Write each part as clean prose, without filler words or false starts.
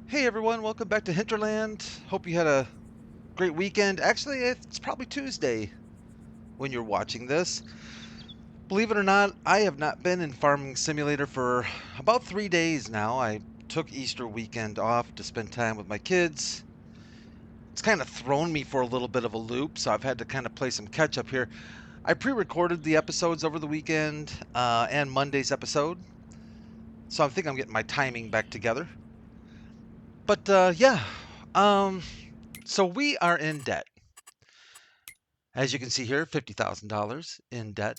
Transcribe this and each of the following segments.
Hey everyone, welcome back to Hinterland. Hope you had a great weekend. Actually, it's probably Tuesday when you're watching this. Believe it or not, I have not been in Farming Simulator for about 3 days now. I took Easter weekend off to spend time with my kids. It's kind of thrown me for a little bit of a loop, so I've had to kind of play some catch up here. I pre-recorded the episodes over the weekend and Monday's episode, so I think I'm getting my timing back together. But yeah, um, so we are in debt. As you can see here, $50,000 in debt.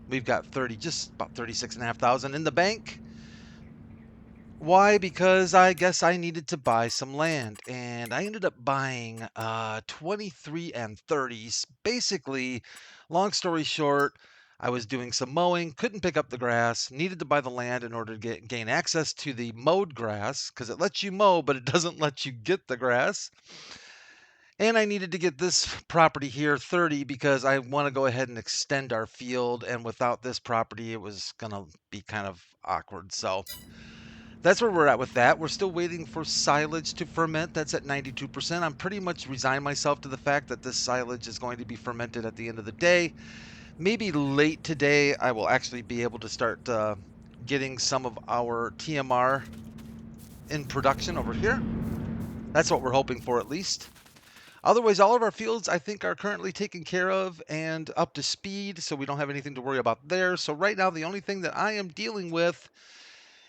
We've got just about 36,500 in the bank. Why? Because I guess I needed to buy some land, and I ended up buying 23 and 30s. Basically, long story short, I was doing some mowing, couldn't pick up the grass, needed to buy the land in order to gain access to the mowed grass because it lets you mow, but it doesn't let you get the grass. And I needed to get this property here 30 because I want to go ahead and extend our field. And without this property, it was going to be kind of awkward. So that's where we're at with that. We're still waiting for silage to ferment. That's at 92%. I'm pretty much resigned myself to the fact that this silage is going to be fermented at the end of the day. Maybe late today, I will actually be able to start getting some of our TMR in production over here. That's what we're hoping for, at least. Otherwise, all of our fields, I think, are currently taken care of and up to speed, so we don't have anything to worry about there. So right now, the only thing that I am dealing with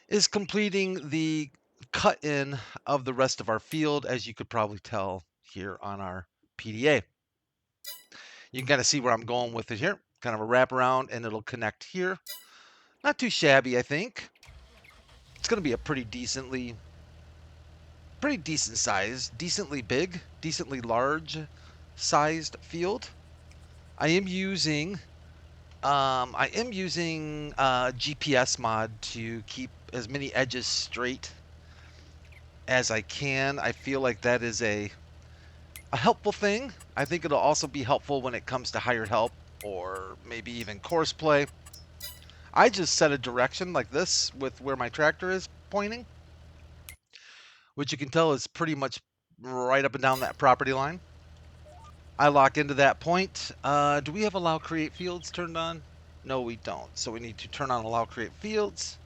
is completing the cut-in of the rest of our field, as you could probably tell here on our PDA. You can kind of see where I'm going with it here. Kind of a wraparound, and it'll connect here. Not too shabby, I think. It's going to be a pretty decent size, decently big, decently large sized field. I am using GPS mod to keep as many edges straight as I can. I feel like that is a helpful thing. I think it'll also be helpful when it comes to hired help or maybe even course play. I just set a direction like this with where my tractor is pointing, which you can tell is pretty much right up and down that property line. I lock into that point. Do we have allow create fields turned on? No, we don't. So we need to turn on allow create fields.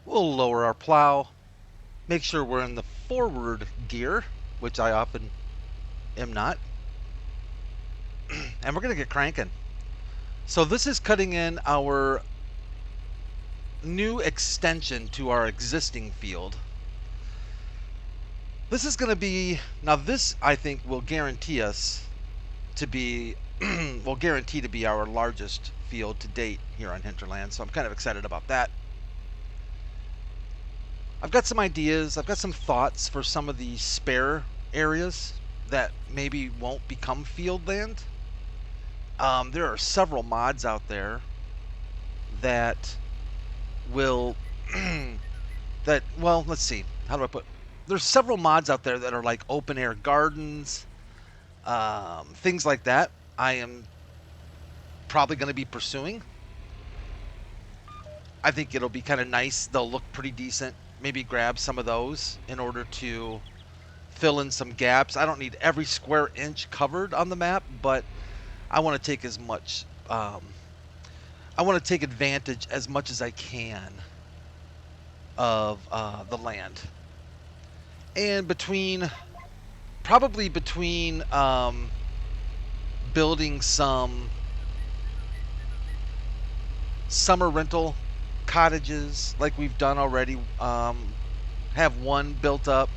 We'll lower our plow. Make sure we're in the forward gear, which I often am not. And we're going to get cranking. So this is cutting in our new extension to our existing field. This is going to be, now this I think will guarantee us to be, will guarantee to be our largest field to date here on Hinterland. So I'm kind of excited about that. I've got some ideas. I've got some thoughts for some of the spare areas that maybe won't become field land. There are several mods out there that will, well, let's see. How do I put? There's several mods out there that are like open air gardens, things like that. I am probably going to be pursuing. I think it'll be kind of nice. They'll look pretty decent. Maybe grab some of those in order to fill in some gaps. I don't need every square inch covered on the map, but I want to take as much. I want to take advantage as much as I can of the land. And probably between building some summer rental cottages like we've done already, have one built up,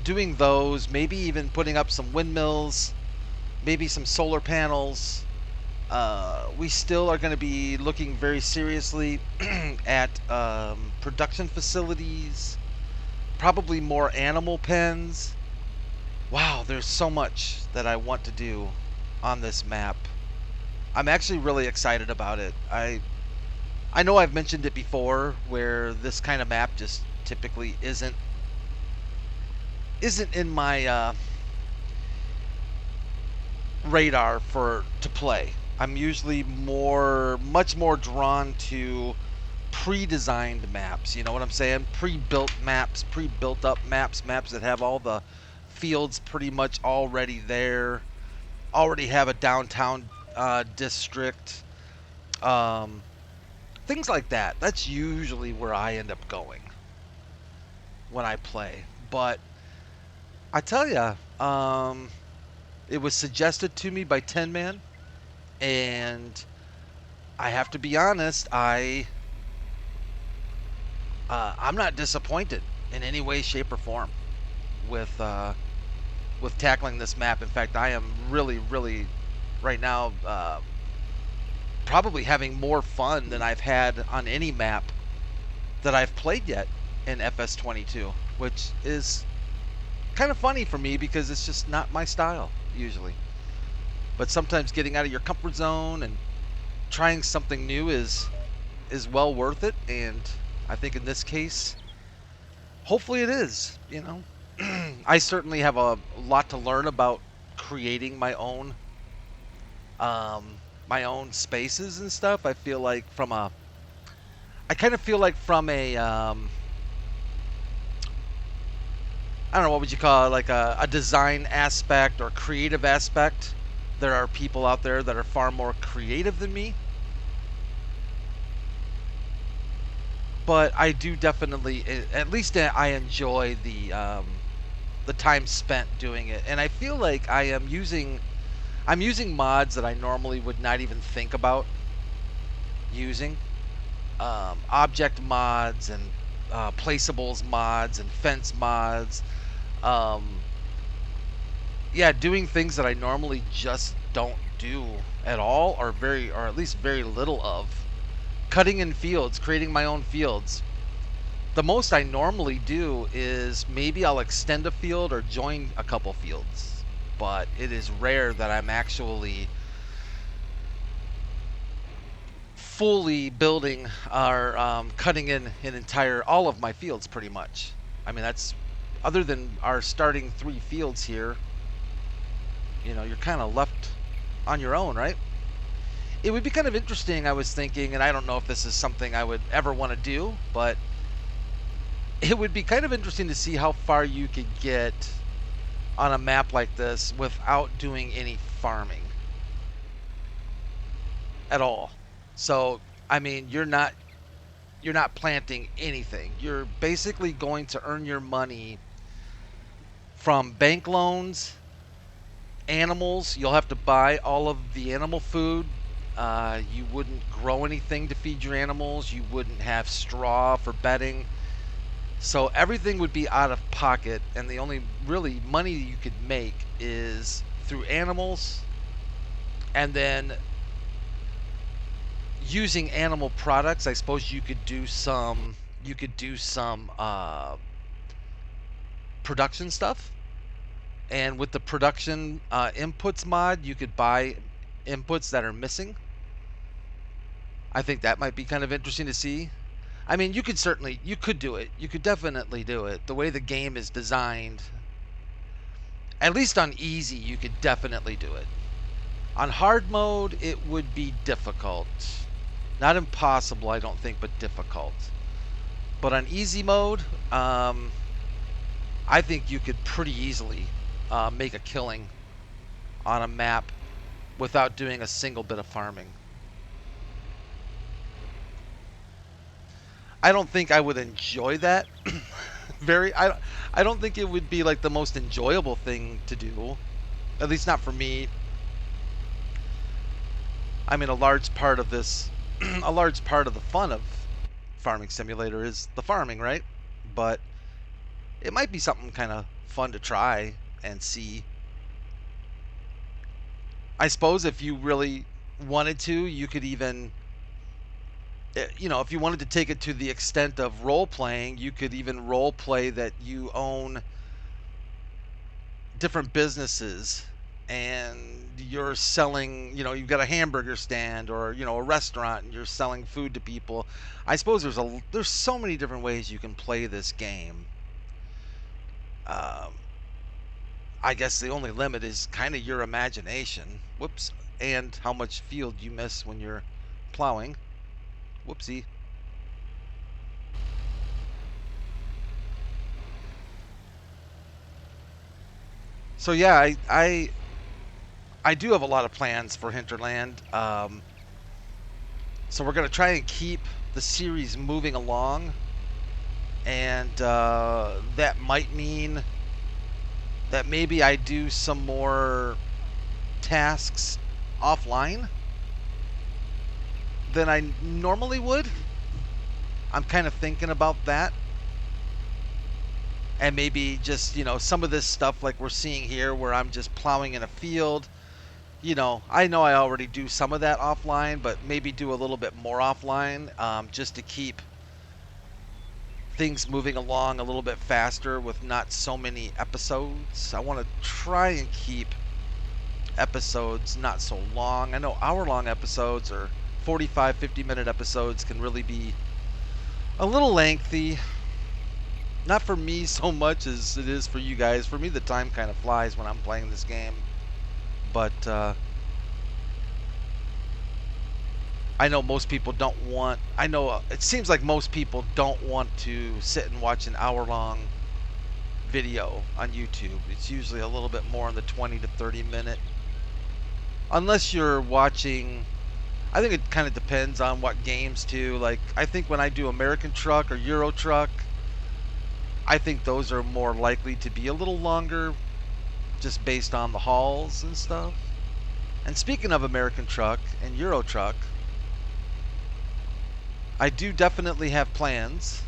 doing those, maybe even putting up some windmills, maybe some solar panels. We still are going to be looking very seriously at production facilities, probably more animal pens. Wow, there's so much that I want to do on this map. I'm actually really excited about it. I know I've mentioned it before where this kind of map just typically isn't in my radar to play. I'm usually much more drawn to pre-designed maps. You know what I'm saying? Pre-built maps, pre-built up maps, maps that have all the fields pretty much already there, already have a downtown district, things like that. That's usually where I end up going when I play. But I tell you, it was suggested to me by Tin Man, and I have to be honest, I'm not disappointed in any way, shape, or form with tackling this map. In fact, I am really right now probably having more fun than I've had on any map that I've played yet in FS22, which is kind of funny for me because it's just not my style usually. But sometimes getting out of your comfort zone and trying something new is well worth it, and I think in this case, hopefully it is. You know, I certainly have a lot to learn about creating my own spaces and stuff. I feel like I kind of feel like from a I don't know, what would you call it, like a design aspect or creative aspect. There are people out there that are far more creative than me. But I do definitely, at least I enjoy the time spent doing it, and I feel like I'm using mods that I normally would not even think about using, object mods and placeables mods and fence mods. Yeah, doing things that I normally just don't do at all, or at least very little of. Cutting in fields, creating my own fields. The most I normally do is maybe I'll extend a field or join a couple fields, but it is rare that I'm actually fully building or cutting in all of my fields pretty much. I mean, that's, other than our starting 3 fields here, you know, you're kind of left on your own, right? It would be kind of interesting, I was thinking, and I don't know if this is something I would ever want to do, but it would be kind of interesting to see how far you could get on a map like this without doing any farming at all. So, I mean, you're not planting anything. You're basically going to earn your money from bank loans, animals. You'll have to buy all of the animal food. You wouldn't grow anything to feed your animals. You wouldn't have straw for bedding. So everything would be out of pocket, and the only really money you could make is through animals, and then using animal products. I suppose you could do some production stuff, and with the production inputs mod, you could buy inputs that are missing. I think that might be kind of interesting to see. I mean, you could do it. You could definitely do it. The way the game is designed, at least on easy, you could definitely do it. On hard mode, it would be difficult. Not impossible, I don't think, but difficult. But on easy mode, I think you could pretty easily make a killing on a map without doing a single bit of farming. I don't think I would enjoy that. I don't think it would be like the most enjoyable thing to do. At least not for me. I mean, a large part of this, a large part of the fun of Farming Simulator is the farming, right? But it might be something kind of fun to try and see. I suppose if you really wanted to, you could even, you know, if you wanted to take it to the extent of role playing, you could even role play that you own different businesses and you're selling, you know, you've got a hamburger stand or, you know, a restaurant, and you're selling food to people. I suppose there's so many different ways you can play this game. I guess the only limit is kind of your imagination. Whoops. And how much field you miss when you're plowing. Whoopsie. So yeah, I do have a lot of plans for Hinterland. So we're gonna try and keep the series moving along, and that might mean that maybe I do some more tasks offline than I normally would. I'm kind of thinking about that. And maybe just, some of this stuff like we're seeing here where I'm just plowing in a field. I know I already do some of that offline, but maybe do a little bit more offline, just to keep things moving along a little bit faster with not so many episodes. I want to try and keep episodes not so long. I know hour-long episodes or 45, 50-minute episodes can really be a little lengthy. Not for me so much as it is for you guys. For me, the time kind of flies when I'm playing this game. But I know most people don't want... I know it seems like most people don't want to sit and watch an hour-long video on YouTube. It's usually a little bit more in the 20 to 30-minute. Unless you're watching... I think it kind of depends on what games, too. Like, I think when I do American Truck or Euro Truck, I think those are more likely to be a little longer, just based on the hauls and stuff. And speaking of American Truck and Euro Truck, I do definitely have plans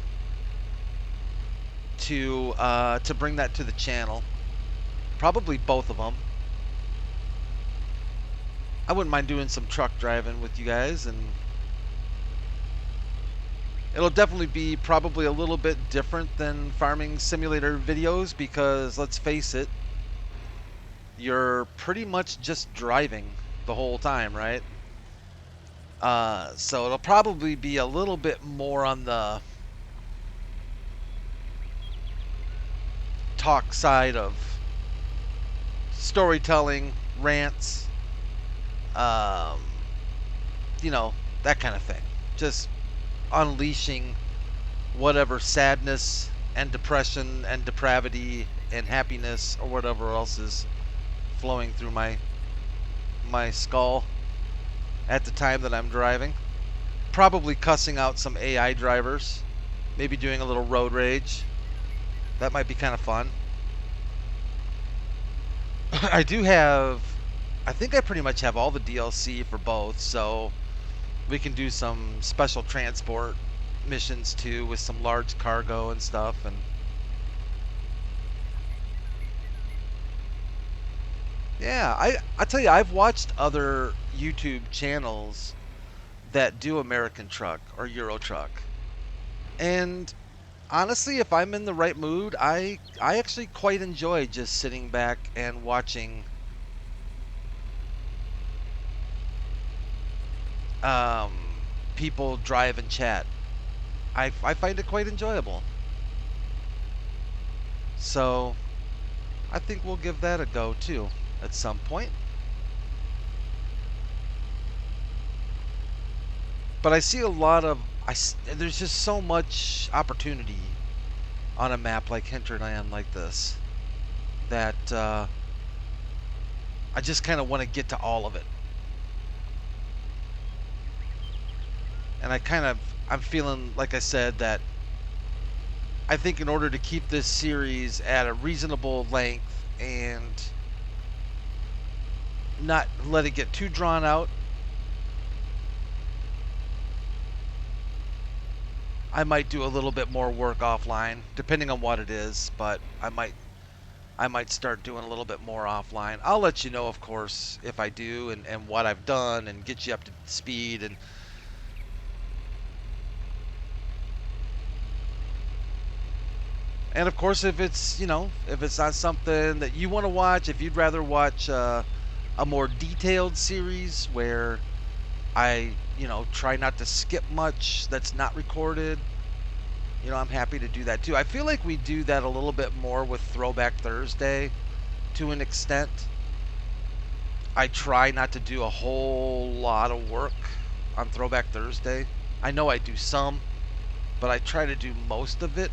to bring that to the channel. Probably both of them. I wouldn't mind doing some truck driving with you guys, and it'll definitely be probably a little bit different than farming simulator videos because, let's face it, you're pretty much just driving the whole time, right? So it'll probably be a little bit more on the talk side of storytelling, rants, that kind of thing. Just unleashing whatever sadness and depression and depravity and happiness or whatever else is flowing through my skull at the time that I'm driving. Probably cussing out some AI drivers. Maybe doing a little road rage. That might be kind of fun. I think I pretty much have all the DLC for both, so we can do some special transport missions too with some large cargo and stuff. And yeah, I tell you, I've watched other YouTube channels that do American Truck or Euro Truck, and honestly, if I'm in the right mood, I actually quite enjoy just sitting back and watching people drive and chat. I find it quite enjoyable. So I think we'll give that a go too at some point. But I see a lot of... there's just so much opportunity on a map like Hinterland like this that I just kind of want to get to all of it. And I'm feeling, like I said, that I think in order to keep this series at a reasonable length and not let it get too drawn out, I might do a little bit more work offline, depending on what it is, but I might start doing a little bit more offline. I'll let you know, of course, if I do and what I've done and get you up to speed. And of course, if it's not something that you want to watch, if you'd rather watch a more detailed series where I, try not to skip much that's not recorded, I'm happy to do that too. I feel like we do that a little bit more with Throwback Thursday to an extent. I try not to do a whole lot of work on Throwback Thursday. I know I do some, but I try to do most of it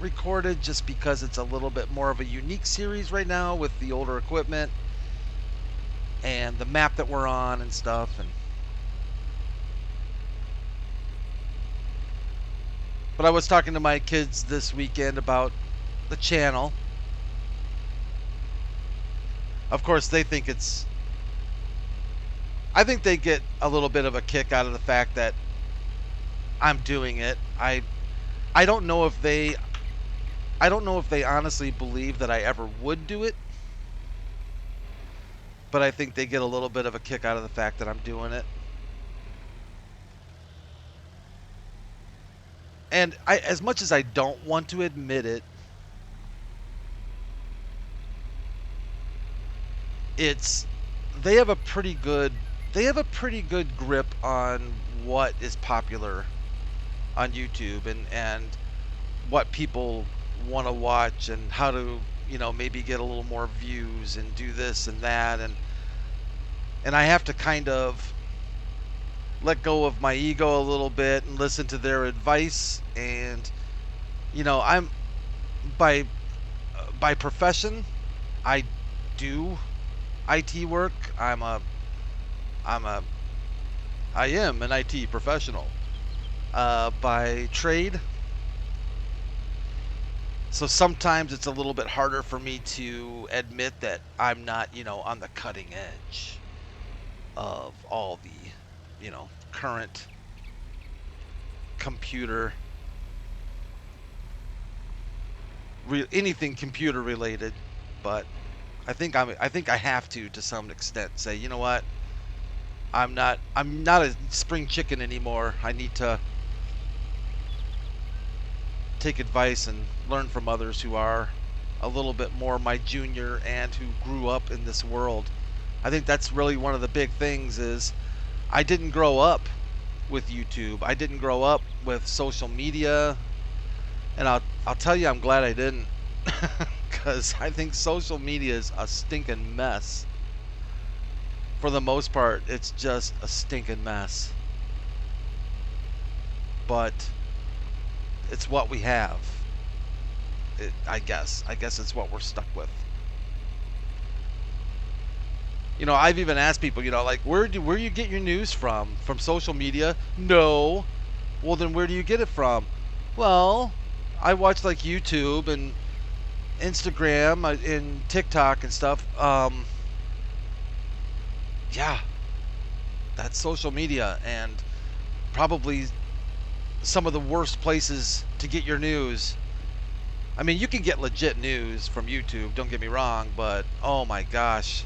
recorded just because it's a little bit more of a unique series right now with the older equipment and the map that we're on and stuff. But I was talking to my kids this weekend about the channel. Of course, they think I think they get a little bit of a kick out of the fact that I'm doing it. I don't know if they honestly believe that I ever would do it, but I think they get a little bit of a kick out of the fact that I'm doing it. And as much as I don't want to admit it, they have a pretty good grip on what is popular on YouTube and what people want to watch and how to, maybe get a little more views and do this and that, and I have to kind of let go of my ego a little bit and listen to their advice. And I'm by profession, I do IT work. I am an IT professional by trade. So sometimes it's a little bit harder for me to admit that I'm not, on the cutting edge of all the, current computer, anything computer related. But I think I have to some extent say, you know what? I'm not a spring chicken anymore. I need to take advice and learn from others who are a little bit more my junior and who grew up in this world. I think that's really one of the big things is I didn't grow up with YouTube. I didn't grow up with social media, and I'll tell you, I'm glad I didn't, because I think social media is a stinking mess. For the most part, it's just a stinking mess. But it's what we have. I guess it's what we're stuck with. I've even asked people, like, where you get your news from? From social media? No. Well, then where do you get it from? Well, I watch like YouTube and Instagram and TikTok and stuff. Yeah, that's social media, and probably some of the worst places to get your news. I mean, you can get legit news from YouTube, don't get me wrong, but oh my gosh.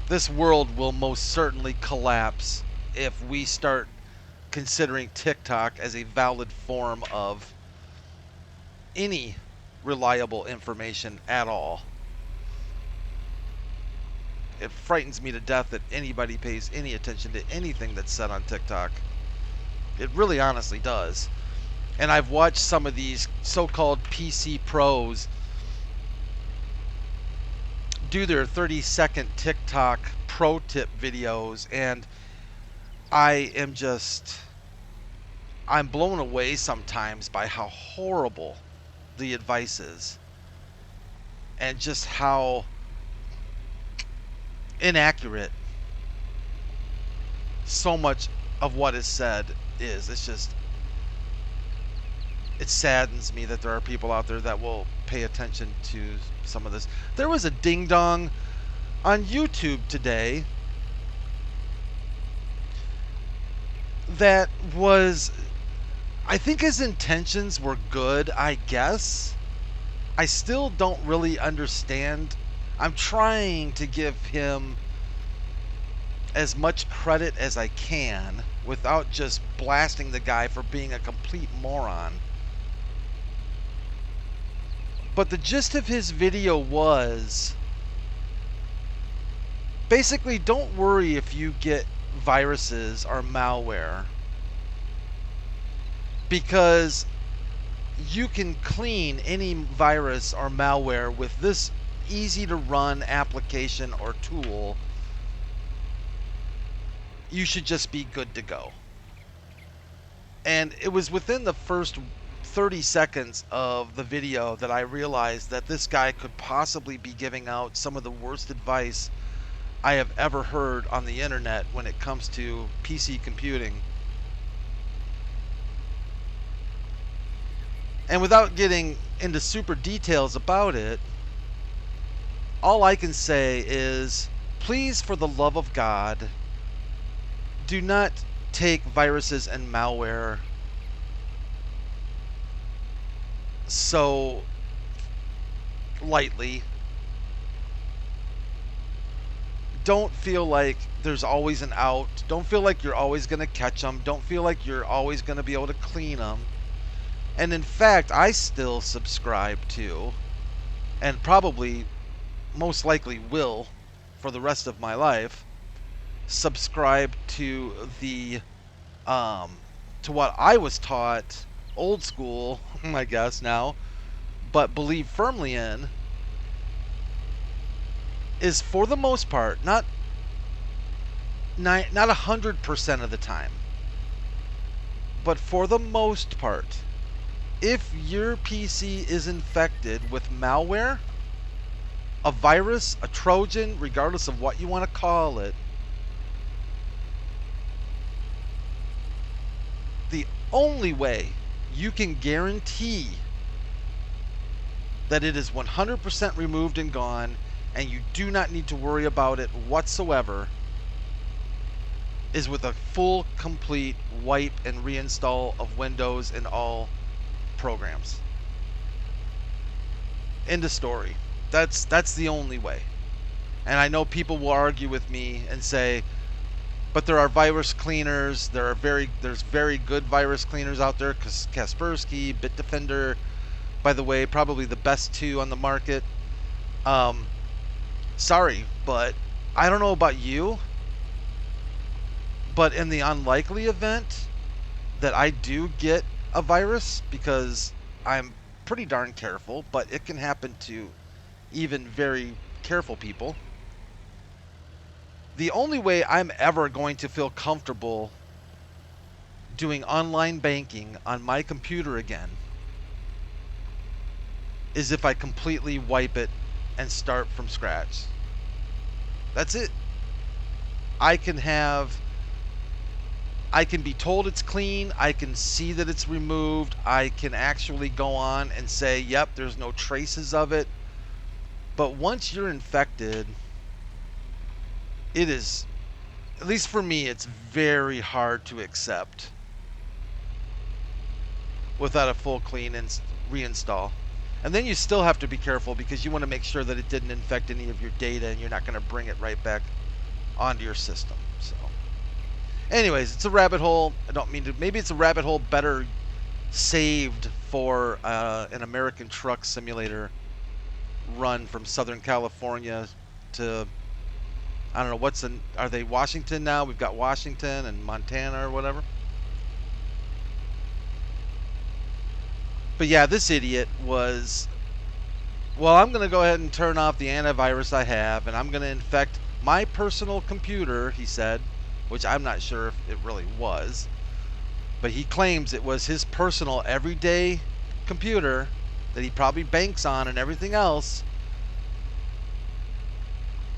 This world will most certainly collapse if we start considering TikTok as a valid form of any reliable information at all. It frightens me to death that anybody pays any attention to anything that's said on TikTok. It really honestly does. And I've watched some of these so-called PC pros do their 30-second TikTok pro tip videos, and I'm blown away sometimes by how horrible the advice is and just how inaccurate so much of what is said is. It saddens me that there are people out there that will pay attention to some of this. There was a ding dong on YouTube today that was, I think his intentions were good, I guess. I still don't really understand. I'm trying to give him as much credit as I can without just blasting the guy for being a complete moron. But the gist of his video was basically, don't worry if you get viruses or malware, because you can clean any virus or malware with this easy to run application or tool. You should just be good to go. And it was within the first 30 seconds of the video that I realized that this guy could possibly be giving out some of the worst advice I have ever heard on the internet when it comes to PC computing. And without getting into super details about it, all I can say is, please, for the love of God, do not take viruses and malware so lightly. Don't feel like there's always an out. Don't feel like you're always going to catch them. Don't feel like you're always going to be able to clean them. And in fact, I still subscribe to, and probably most likely will for the rest of my life, subscribe to the to what I was taught, old school, I guess now, but believe firmly in, is for the most part, not 100% of the time, but for the most part, if your PC is infected with malware, a virus, a Trojan, regardless of what you want to call it, the only way you can guarantee that it is 100% removed and gone, and you do not need to worry about it whatsoever, is with a full, complete wipe and reinstall of Windows and all programs. End of story. That's the only way. And I know people will argue with me and say, but there are virus cleaners. There's very good virus cleaners out there. Kaspersky, Bitdefender, by the way, probably the best two on the market. Sorry, but I don't know about you, but in the unlikely event that I do get a virus, because I'm pretty darn careful, but it can happen to even very careful people. The only way I'm ever going to feel comfortable doing online banking on my computer again is if I completely wipe it and start from scratch. That's it. I can be told it's clean. I can see that it's removed. I can actually go on and say, yep, there's no traces of it. But once you're infected, it is, at least for me, it's very hard to accept without a full clean and reinstall. And then you still have to be careful because you want to make sure that it didn't infect any of your data and you're not going to bring it right back onto your system. So anyways, it's a rabbit hole. I don't mean to, maybe it's a rabbit hole better saved for an American truck simulator run from Southern California to, I don't know, are they Washington now? We've got Washington and Montana or whatever. But yeah, this idiot was, well, I'm going to go ahead and turn off the antivirus I have, and I'm going to infect my personal computer, he said, which I'm not sure if it really was. But he claims it was his personal everyday computer that he probably banks on and everything else.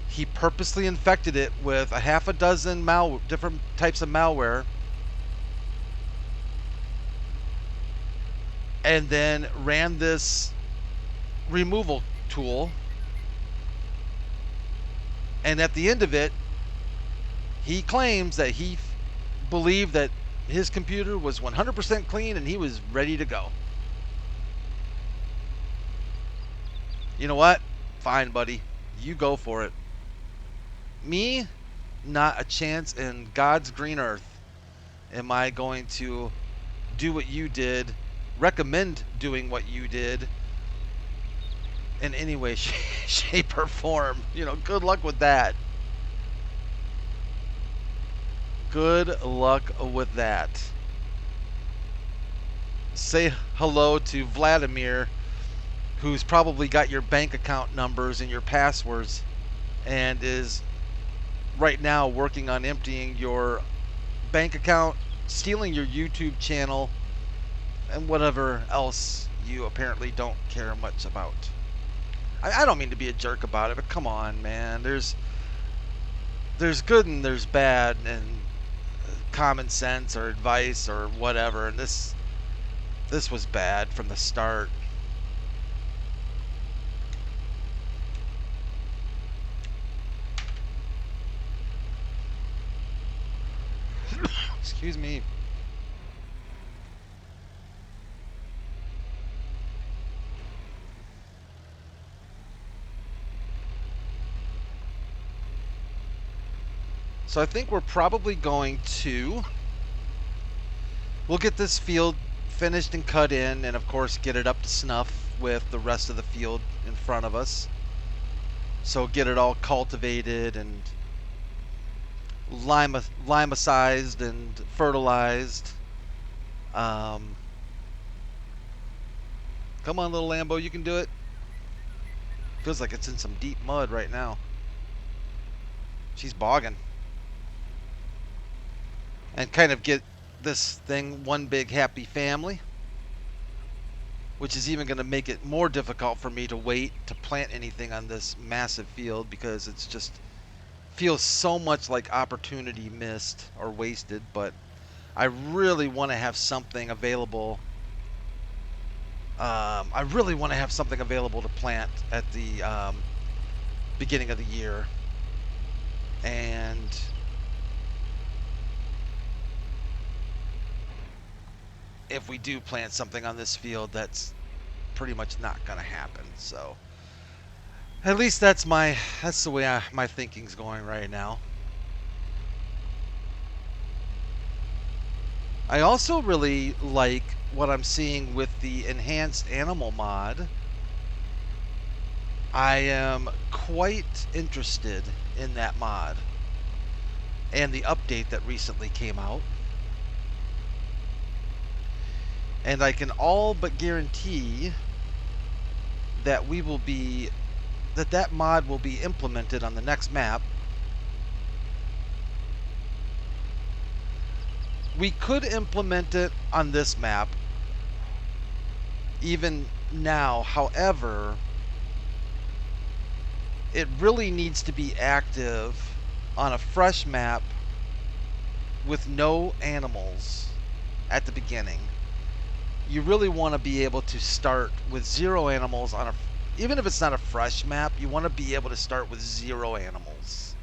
He purposely infected it with a half a dozen different types of malware, and then ran this removal tool. And at the end of it, he claims that he believed that his computer was 100% clean and he was ready to go. You know what? Fine, buddy. You go for it. Me, not a chance in God's green earth am I going to do what you did, recommend doing what you did in any way, shape, or form. You know, good luck with that. Good luck with that. Say hello to Vladimir, who's probably got your bank account numbers and your passwords and is right now working on emptying your bank account, stealing your YouTube channel, and whatever else you apparently don't care much about. I don't mean to be a jerk about it, but come on, man. There's good and there's bad, and common sense or advice or whatever. And this was bad from the start. Excuse me. So I think we're probably going to... We'll get this field finished and cut in, and of course get it up to snuff with the rest of the field in front of us. So get it all cultivated and limacized and fertilized. Come on, little Lambo, you can do it. Feels like it's in some deep mud right now. She's bogging. And kind of get this thing one big happy family, which is even going to make it more difficult for me to wait to plant anything on this massive field, because it's just feels so much like opportunity missed or wasted. But I really want to have something available. I really want to have something available to plant at the beginning of the year. And if we do plant something on this field, that's pretty much not going to happen. So at least that's the way my thinking's going right now. I also really like what I'm seeing with the enhanced animal mod. I am quite interested in that mod and the update that recently came out. And I can all but guarantee that that mod will be implemented on the next map. We could implement it on this map even now. However, it really needs to be active on a fresh map with no animals at the beginning. You really want to be able to start with 0 animals on even if it's not a fresh map, you want to be able to start with 0 animals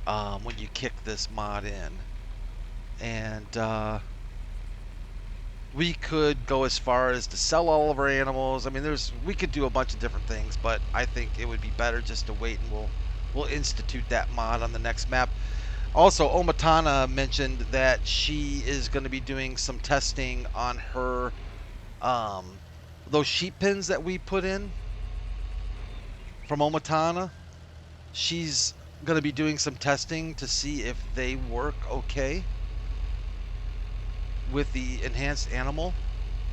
when you kick this mod in. And we could go as far as to sell all of our animals. I mean, we could do a bunch of different things, but I think it would be better just to wait, and we'll institute that mod on the next map. Also, Omatana mentioned that she is going to be doing some testing on her those sheep pins that we put in from Omatana. She's going to be doing some testing to see if they work okay with the enhanced animal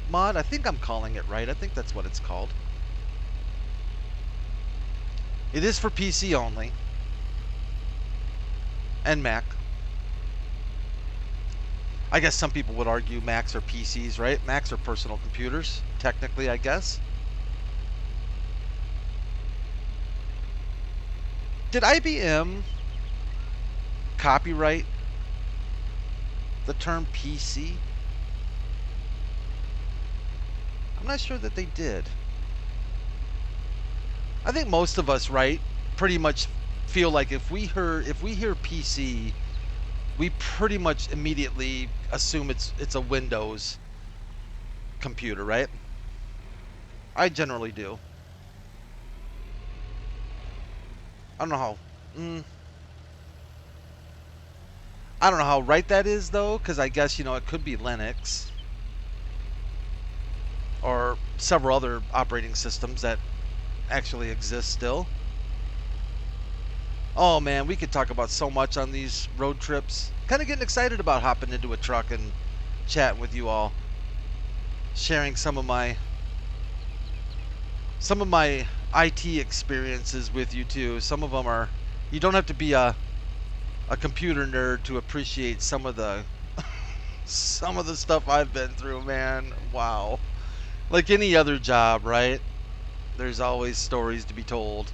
mod. I think I'm calling it right. I think that's what it's called. It is for PC only and Mac. I guess some people would argue Macs are PCs, right? Macs are personal computers, technically, I guess. Did IBM copyright the term PC? I'm not sure that they did. I think most of us, right, pretty much feel like if we hear PC, we pretty much immediately assume it's a Windows computer, right? I generally do. I don't know how. I don't know how right that is, though, because I guess, it could be Linux or several other operating systems that actually exist still. Oh man, we could talk about so much on these road trips. Kind of getting excited about hopping into a truck and chatting with you all, sharing some of my IT experiences with you too. Some of them are, you don't have to be a computer nerd to appreciate some of the Some of the stuff I've been through, man. Wow. Like any other job, right? There's always stories to be told.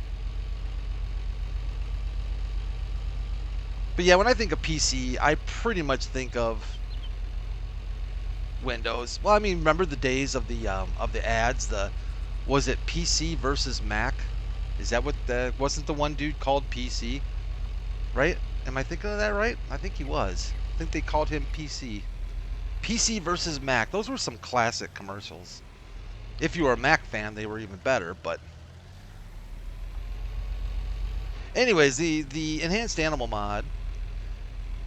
But yeah, when I think of PC, I pretty much think of Windows. Well, I mean, remember the days of the ads? Was it PC versus Mac? Is that what wasn't the one dude called PC? Right? Am I thinking of that right? I think he was. I think they called him PC. PC versus Mac. Those were some classic commercials. If you were a Mac fan, they were even better. But anyways, the enhanced animal mod.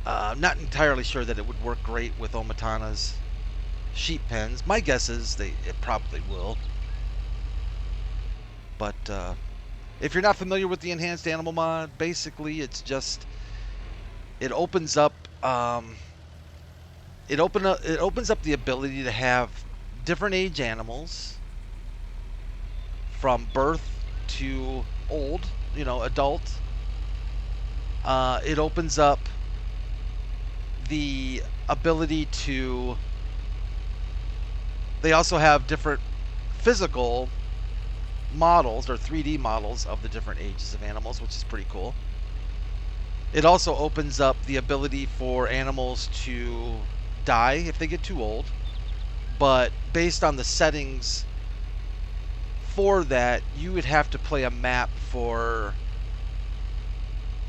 Not entirely sure that it would work great with Omatana's sheep pens. My guess is it probably will. But if you're not familiar with the enhanced animal mod, basically it's just it opens up it opens up the ability to have different age animals from birth to old, adult. It opens up the ability to. They also have different physical models or 3D models of the different ages of animals, which is pretty cool. It also opens up the ability for animals to die if they get too old, but based on the settings for that, you would have to play a map for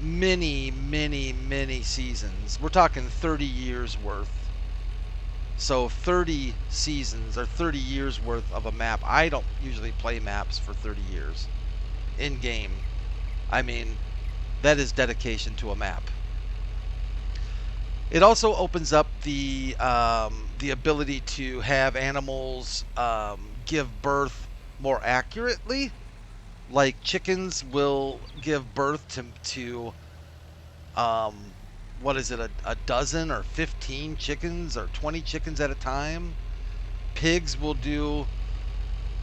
many, many, many seasons. We're talking 30 years worth. So 30 seasons or 30 years worth of a map. I don't usually play maps for 30 years in game. I mean, that is dedication to a map. It also opens up the ability to have animals give birth more accurately. Like chickens will give birth to what is it, a dozen or 15 chickens or 20 chickens at a time. I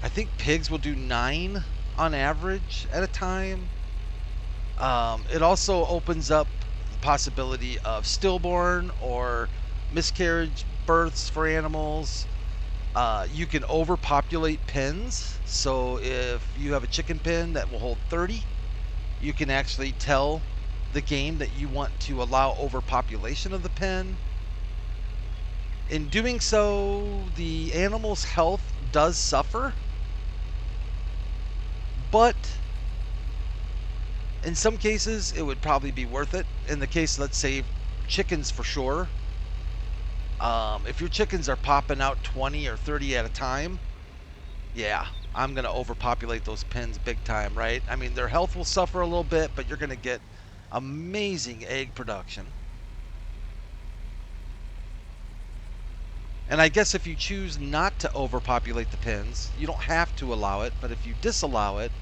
think pigs will do 9 on average at a time. It also opens up the possibility of stillborn or miscarriage births for animals. You can overpopulate pens. So if you have a chicken pen that will hold 30, you can actually tell the game that you want to allow overpopulation of the pen. In doing so, the animal's health does suffer, but in some cases it would probably be worth it. In the case, let's say chickens, for sure. If your chickens are popping out 20 or 30 at a time, yeah, I'm going to overpopulate those pens big time, right? I mean, their health will suffer a little bit, but you're going to get amazing egg production. And I guess if you choose not to overpopulate the pens, you don't have to allow it, but if you disallow it,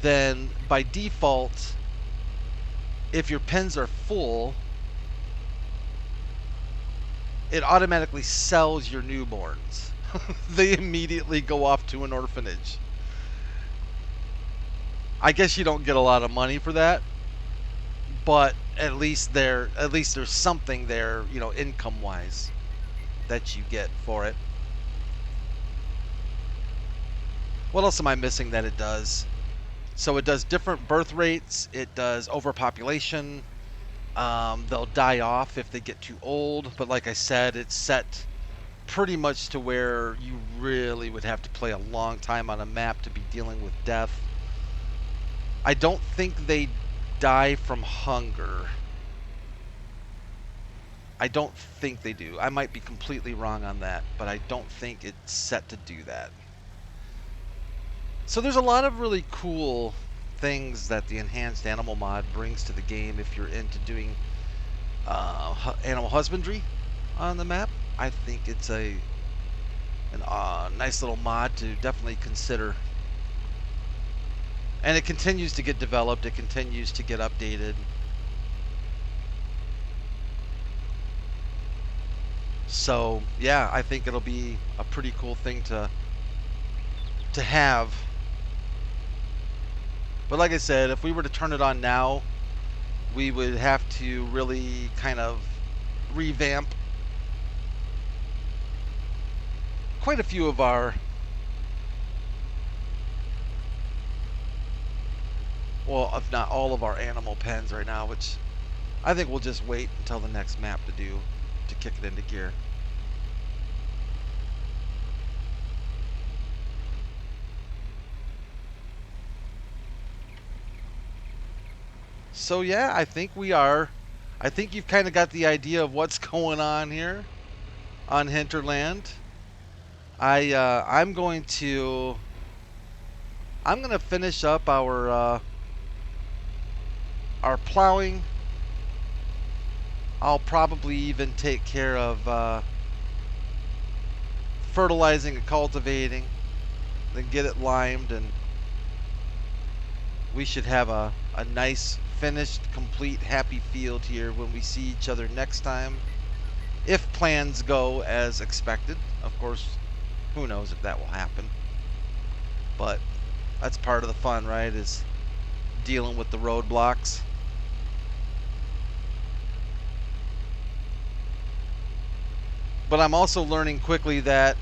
then by default, if your pens are full, it automatically sells your newborns. They immediately go off to an orphanage. I guess you don't get a lot of money for that, but at least there's something there, income wise, that you get for it. What else am I missing that it does? So it does different birth rates. It does overpopulation. They'll die off if they get too old, but like I said, it's set pretty much to where you really would have to play a long time on a map to be dealing with death. I don't think they die from hunger. I don't think they do. I might be completely wrong on that, but I don't think it's set to do that. So there's a lot of really cool things that the enhanced animal mod brings to the game if you're into doing animal husbandry on the map. I think it's a nice little mod to definitely consider. And it continues to get developed. It continues to get updated. So yeah, I think it'll be a pretty cool thing to have. But like I said, if we were to turn it on now, we would have to really kind of revamp quite a few of our, well, if not all of our animal pens right now, which I think we'll just wait until the next map to kick it into gear. So yeah, I think you've kind of got the idea of what's going on here on Hinterland. I'm going to finish up our plowing. I'll probably even take care of fertilizing and cultivating, then get it limed, and we should have a nice, finished, complete, happy field here when we see each other next time. If plans go as expected. Of course, who knows if that will happen. But that's part of the fun, right, is dealing with the roadblocks. But I'm also learning quickly that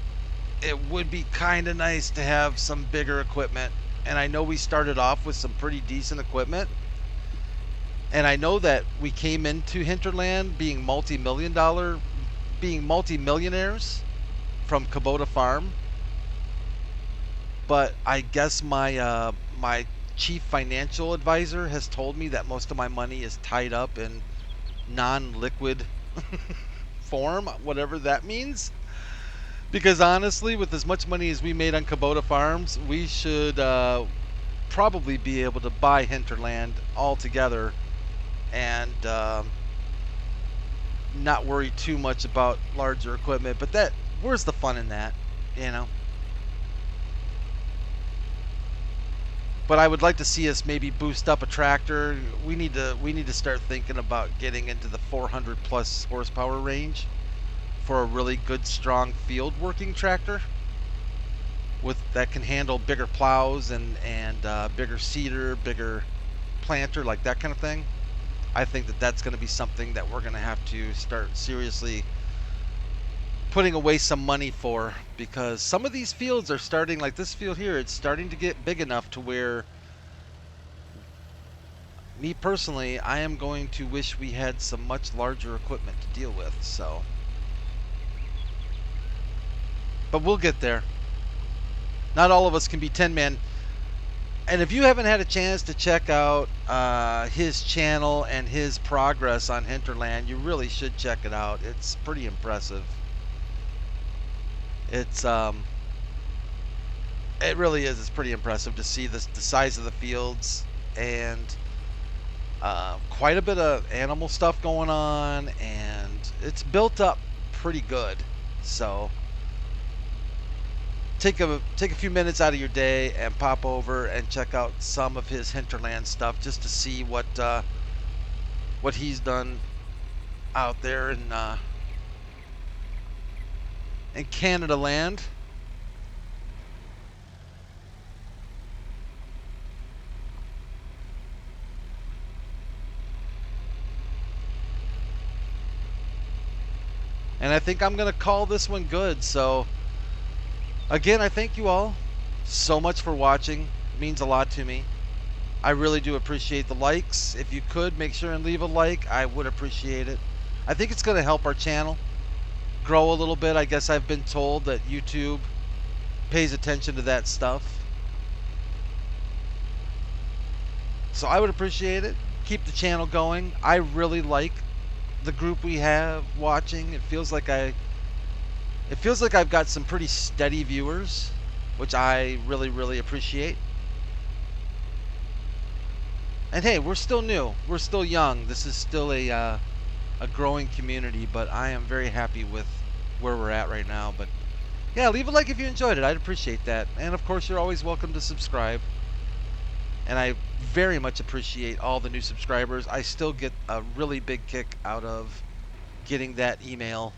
it would be kind of nice to have some bigger equipment. And I know we started off with some pretty decent equipment. And I know that we came into Hinterland being multi-millionaires from Kubota Farm. But I guess my my chief financial advisor has told me that most of my money is tied up in non-liquid form, whatever that means. Because honestly, with as much money as we made on Kubota Farms, we should probably be able to buy Hinterland altogether and not worry too much about larger equipment. But where's the fun in that, you know? But I would like to see us maybe boost up a tractor. We need to start thinking about getting into the 400 plus horsepower range for a really good, strong field working tractor that can handle bigger plows and bigger seeder, bigger planter, like that kind of thing. I think that's going to be something that we're going to have to start seriously putting away some money for, because some of these fields are starting, like this field here, it's starting to get big enough to where, me personally, I am going to wish we had some much larger equipment to deal with. So, but we'll get there. Not all of us can be 10-man. And if you haven't had a chance to check out his channel and his progress on Hinterland, you really should check it out. It's pretty impressive. It really is. It's pretty impressive to see the size of the fields and quite a bit of animal stuff going on, and it's built up pretty good. So take a few minutes out of your day and pop over and check out some of his Hinterland stuff, just to see what he's done out there in Canada land. And I think I'm going to call this one good. So again, I thank you all so much for watching. It means a lot to me. I really do appreciate the likes. If you could, make sure and leave a like. I would appreciate it. I think it's going to help our channel grow a little bit. I guess I've been told that YouTube pays attention to that stuff. So I would appreciate it. Keep the channel going. I really like the group we have watching. It feels like I've got some pretty steady viewers, which I really, really appreciate. And hey, we're still new. We're still young. This is still a growing community, but I am very happy with where we're at right now. But yeah, leave a like if you enjoyed it. I'd appreciate that. And of course, you're always welcome to subscribe. And I very much appreciate all the new subscribers. I still get a really big kick out of getting that email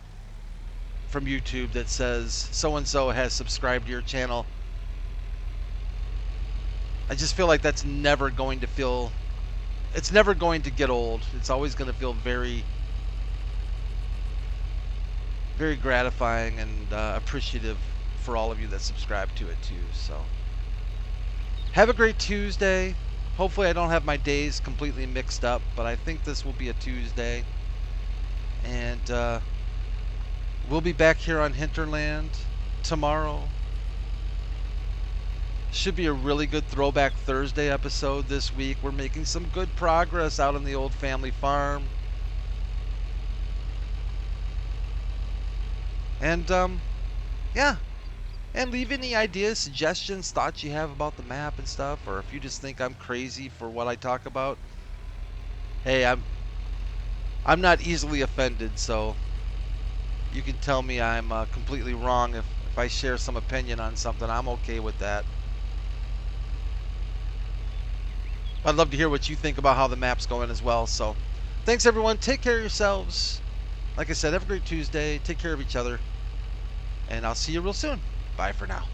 from YouTube that says so-and-so has subscribed to your channel. I just feel like that's never going to get old. It's always going to feel very, very gratifying and appreciative for all of you that subscribe to it too. So have a great Tuesday. Hopefully I don't have my days completely mixed up, but I think this will be a Tuesday. And we'll be back here on Hinterland tomorrow. Should be a really good Throwback Thursday episode this week. We're making some good progress out on the old family farm. And, yeah. And leave any ideas, suggestions, thoughts you have about the map and stuff, or if you just think I'm crazy for what I talk about. Hey, I'm not easily offended, so you can tell me I'm completely wrong if I share some opinion on something. I'm okay with that. I'd love to hear what you think about how the map's going as well. So thanks, everyone. Take care of yourselves. Like I said, have a great Tuesday. Take care of each other. And I'll see you real soon. Bye for now.